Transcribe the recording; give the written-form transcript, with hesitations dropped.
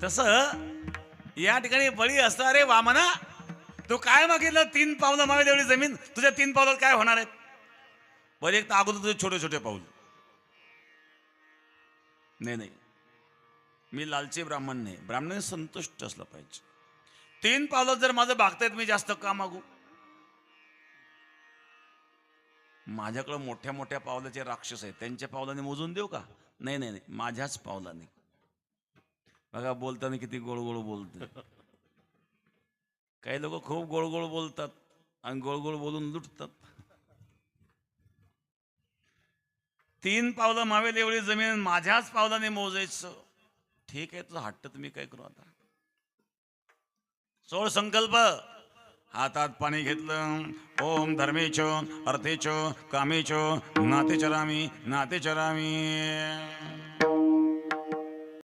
तसं या ठिकाणी बळी असता रे वामना, तू काय मागितलं? 3 पावलं मावेल एवढी जमीन, तुझ्या 3 पावलात काय होणार आहेत? बरं, एक तर अगोदर तुझे छोटे छोटे पाऊल. नाही नाही, मी लालची ब्राह्मण नाही, ब्राह्मणाने संतुष्ट असलं पाहिजे. 3 पावलं जर माझं बागतायत, मी जास्त का मागू? माझ्याकडे मोठ्या मोठ्या पावलाचे राक्षस आहेत, त्यांच्या पावलाने मोजून देऊ का? नाही नाही नाही, माझ्याच पावलाने. बघा बोलताना किती गोळ गोळ बोलत. काही लोक खूप गोळ गोळ बोलतात आणि गोळ गोळ बोलून लुटतात. 3 पावलं मावेल एवढी जमीन माझ्याच पावलाने मोजायचं. ठीक आहे, तुझा हट्ट तुम्ही काय करू आता. सोळ संकल्प. हातात पाणी घेतलं. ओम धर्मेच अर्थेच कामेच नाते चरामी नाते चरामी.